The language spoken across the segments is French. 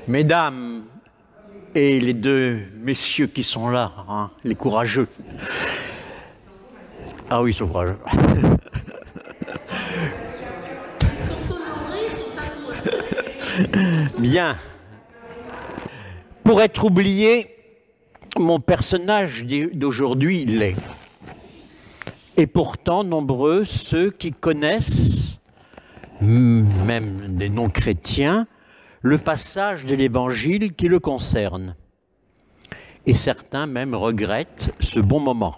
Mesdames et les deux messieurs qui sont là, hein, les courageux. Ah oui, ils sont courageux. Bien. Pour être oublié, mon personnage d'aujourd'hui l'est. Et pourtant, nombreux ceux qui connaissent, même des non-chrétiens, le passage de l'Évangile qui le concerne. Et certains même regrettent ce bon moment.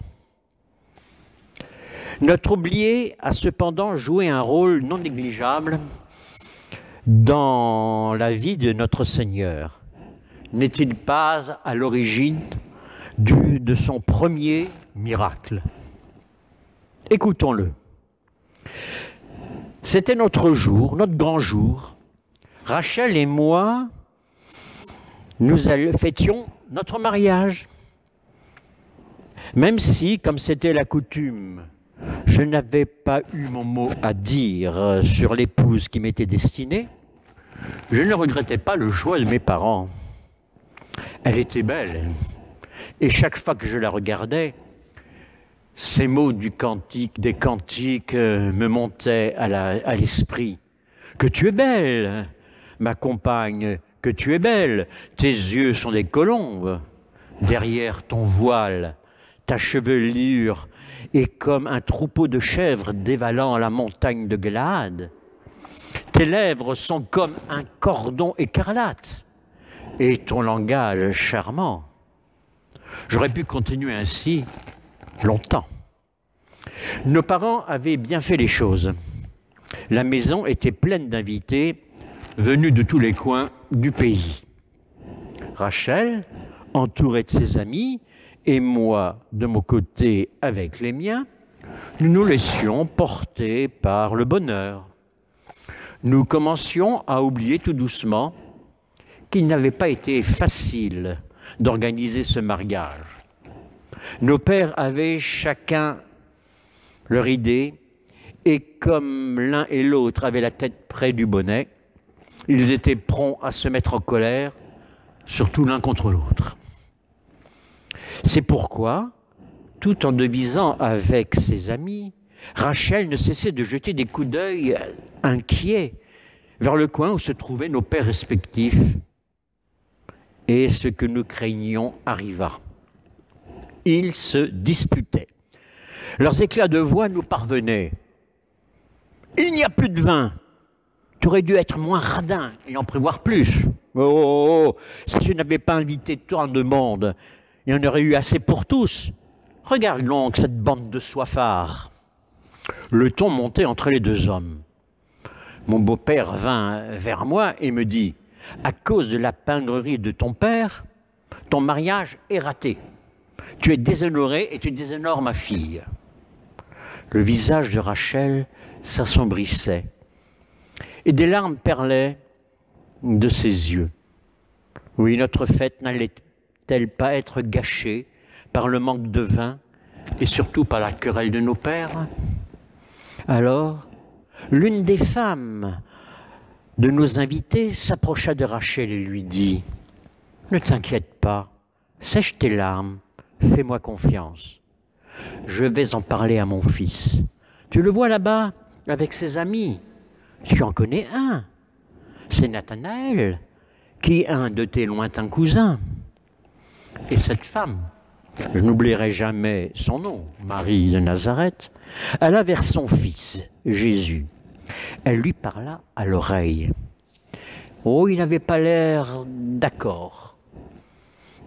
Notre oublié a cependant joué un rôle non négligeable dans la vie de notre Seigneur. N'est-il pas à l'origine de son premier miracle? Écoutons-le. C'était notre jour, notre grand jour. Rachel et moi, nous fêtions notre mariage. Même si, comme c'était la coutume, je n'avais pas eu mon mot à dire sur l'épouse qui m'était destinée, je ne regrettais pas le choix de mes parents. Elle était belle, et chaque fois que je la regardais, ces mots des cantiques me montaient à l'esprit. Que tu es belle, ma compagne, que tu es belle. Tes yeux sont des colombes. Derrière ton voile, ta chevelure est comme un troupeau de chèvres dévalant la montagne de Galaad. Tes lèvres sont comme un cordon écarlate et ton langage charmant. J'aurais pu continuer ainsi longtemps. Nos parents avaient bien fait les choses. La maison était pleine d'invités venus de tous les coins du pays. Rachel, entourée de ses amis, et moi, de mon côté, avec les miens, nous nous laissions porter par le bonheur. Nous commencions à oublier tout doucement qu'il n'avait pas été facile d'organiser ce mariage. Nos pères avaient chacun leur idée, et comme l'un et l'autre avaient la tête près du bonnet, ils étaient prompts à se mettre en colère, surtout l'un contre l'autre. C'est pourquoi, tout en devisant avec ses amis, Rachel ne cessait de jeter des coups d'œil inquiets vers le coin où se trouvaient nos pères respectifs. Et ce que nous craignions arriva. Ils se disputaient. Leurs éclats de voix nous parvenaient. « Il n'y a plus de vin. Tu aurais dû être moins radin et en prévoir plus. Oh, si tu n'avais pas invité tant de monde, il y en aurait eu assez pour tous. Regarde donc cette bande de soifards. » Le ton montait entre les deux hommes. Mon beau-père vint vers moi et me dit « À cause de la pingrerie de ton père, ton mariage est raté. Tu es déshonoré et tu déshonores ma fille. » Le visage de Rachel s'assombrissait et des larmes perlaient de ses yeux. Oui, notre fête n'allait-elle pas être gâchée par le manque de vin et surtout par la querelle de nos pères? Alors, l'une des femmes de nos invités s'approcha de Rachel et lui dit « Ne t'inquiète pas, sèche tes larmes, fais-moi confiance. Je vais en parler à mon fils. Tu le vois là-bas avec ses amis. Tu en connais un. C'est Nathanaël, qui est un de tes lointains cousins. Et cette femme, je n'oublierai jamais son nom, Marie de Nazareth, alla vers son fils, Jésus. Elle lui parla à l'oreille. Oh, il n'avait pas l'air d'accord.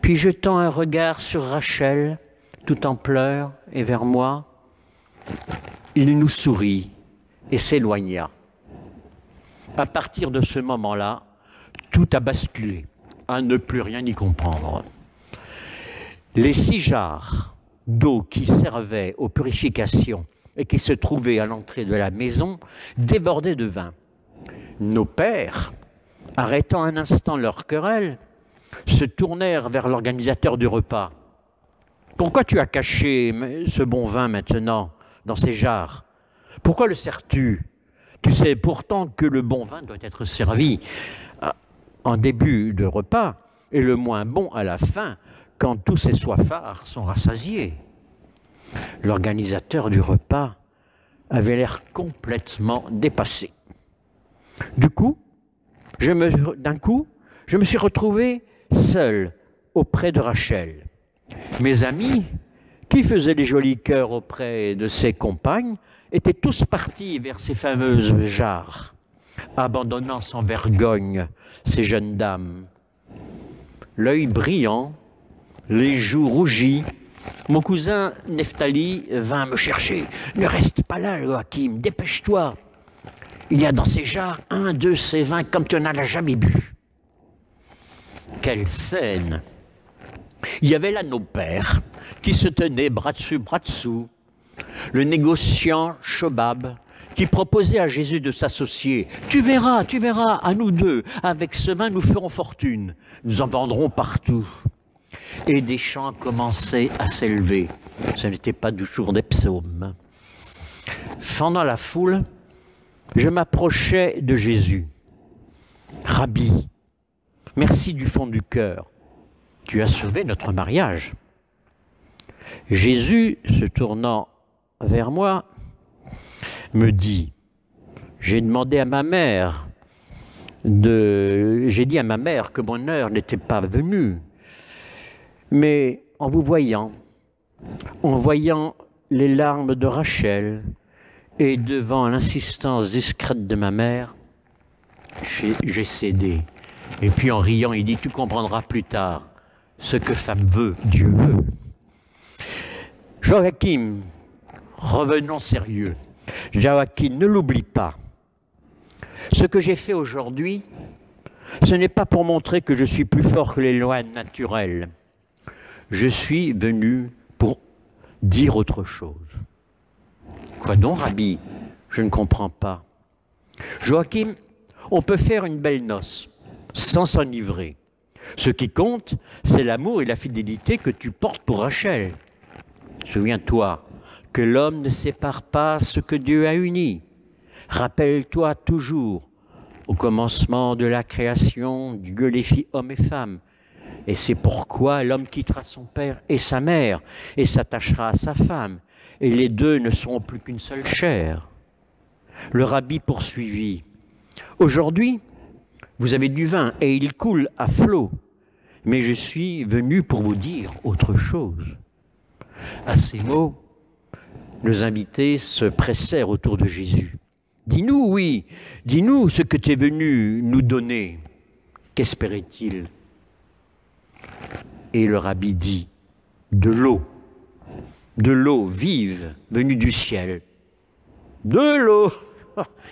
Puis jetant un regard sur Rachel, tout en pleurs, et vers moi, il nous sourit et s'éloigna. À partir de ce moment-là, tout a basculé, à ne plus rien y comprendre. Les 6 jarres d'eau qui servaient aux purifications et qui se trouvaient à l'entrée de la maison débordaient de vin. Nos pères, arrêtant un instant leur querelle, se tournèrent vers l'organisateur du repas. « Pourquoi tu as caché ce bon vin maintenant dans ces jarres? Pourquoi le sers-tu? Tu sais pourtant que le bon vin doit être servi en début de repas et le moins bon à la fin, quand tous ces soifards sont rassasiés. L'organisateur du repas avait l'air complètement dépassé. Du coup, je me suis retrouvé seul auprès de Rachel. Mes amis, qui faisaient les jolis cœurs auprès de ses compagnes, étaient tous partis vers ces fameuses jarres, abandonnant sans vergogne ces jeunes dames. L'œil brillant, les joues rougies, mon cousin Nephtali vint me chercher. « Ne reste pas là, Joachim, dépêche-toi. Il y a dans ces jarres 1 de ces vins comme tu n'en as jamais bu. » Quelle scène! Il y avait là nos pères qui se tenaient bras dessous, le négociant Chobab qui proposait à Jésus de s'associer. « Tu verras, à nous deux, avec ce vin nous ferons fortune, nous en vendrons partout. » Et des chants commençaient à s'élever. Ce n'était pas toujours des psaumes. Fendant la foule, je m'approchais de Jésus. « Rabbi, merci du fond du cœur. Tu as sauvé notre mariage. » Jésus, se tournant vers moi, me dit, j'ai dit à ma mère que mon heure n'était pas venue, mais en vous voyant, en voyant les larmes de Rachel et devant l'insistance discrète de ma mère, j'ai cédé. Et puis en riant, il dit, tu comprendras plus tard ce que femme veut, Dieu veut. Joachim, revenons sérieux. Joachim, ne l'oublie pas. Ce que j'ai fait aujourd'hui, ce n'est pas pour montrer que je suis plus fort que les lois naturelles. Je suis venu pour dire autre chose. Quoi donc, Rabbi? Je ne comprends pas. Joachim, on peut faire une belle noce sans s'enivrer. Ce qui compte, c'est l'amour et la fidélité que tu portes pour Rachel. Souviens-toi que l'homme ne sépare pas ce que Dieu a uni. Rappelle-toi toujours, au commencement de la création, Dieu les fit hommes et femmes. Et c'est pourquoi l'homme quittera son père et sa mère et s'attachera à sa femme. Et les deux ne seront plus qu'une seule chair. Le rabbi poursuivit. Aujourd'hui, vous avez du vin et il coule à flot. Mais je suis venu pour vous dire autre chose. À ces mots, nos invités se pressèrent autour de Jésus. Dis-nous, oui, dis-nous ce que tu es venu nous donner. Qu'espérait-il? Et le rabbi dit, de l'eau vive venue du ciel. De l'eau!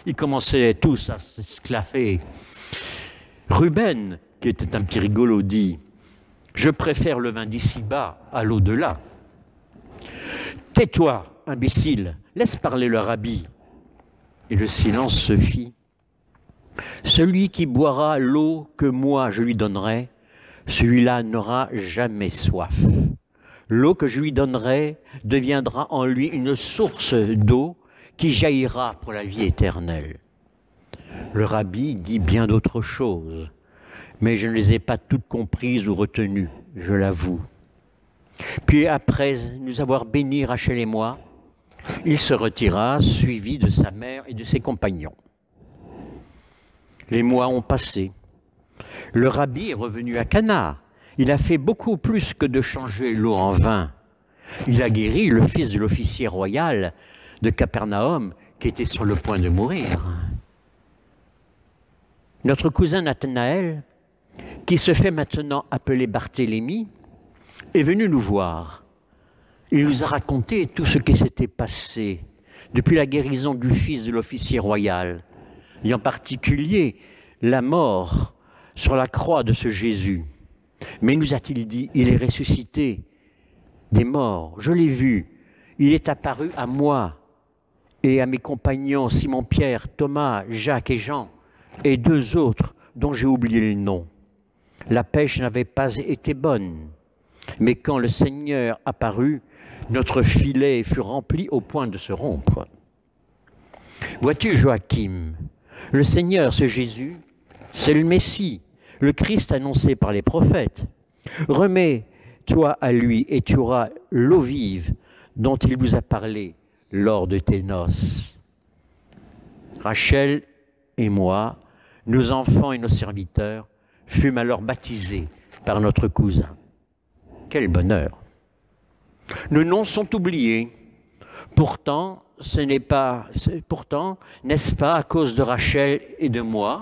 Ils commençaient tous à s'esclaffer. Ruben, qui était un petit rigolo, dit, je préfère le vin d'ici-bas à l'eau de là. Tais-toi, imbécile, laisse parler le rabbi. Et le silence se fit. Celui qui boira l'eau que moi je lui donnerai, celui-là n'aura jamais soif. L'eau que je lui donnerai deviendra en lui une source d'eau qui jaillira pour la vie éternelle. Le rabbi dit bien d'autres choses, mais je ne les ai pas toutes comprises ou retenues, je l'avoue. Puis après nous avoir bénis, Rachel et moi, il se retira, suivi de sa mère et de ses compagnons. Les mois ont passé. Le rabbi est revenu à Cana. Il a fait beaucoup plus que de changer l'eau en vin. Il a guéri le fils de l'officier royal de Capernaum qui était sur le point de mourir. Notre cousin Nathanaël, qui se fait maintenant appeler Barthélemy, est venu nous voir. Il nous a raconté tout ce qui s'était passé depuis la guérison du fils de l'officier royal, et en particulier la mort sur la croix de ce Jésus. Mais nous a-t-il dit, il est ressuscité des morts, je l'ai vu, il est apparu à moi et à mes compagnons Simon-Pierre, Thomas, Jacques et Jean, et 2 autres dont j'ai oublié le nom. La pêche n'avait pas été bonne, mais quand le Seigneur apparut, notre filet fut rempli au point de se rompre. Vois-tu, Joachim, le Seigneur, ce Jésus, c'est le Messie, le Christ annoncé par les prophètes. Remets-toi à lui et tu auras l'eau vive dont il vous a parlé lors de tes noces. Rachel et moi, nos enfants et nos serviteurs, fûmes alors baptisés par notre cousin. Quel bonheur! Nos noms sont oubliés. Pourtant, n'est-ce pas à cause de Rachel et de moi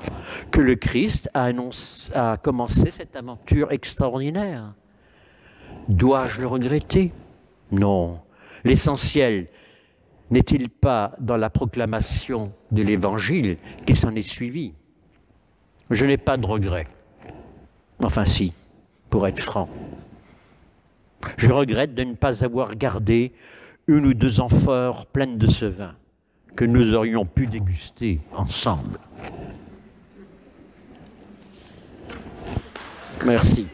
que le Christ a commencé cette aventure extraordinaire? Dois-je le regretter? Non. L'essentiel n'est-il pas dans la proclamation de l'Évangile qui s'en est suivi? Je n'ai pas de regrets. Enfin si, pour être franc. Je regrette de ne pas avoir gardé une ou deux amphores pleines de ce vin que nous aurions pu déguster ensemble. Merci.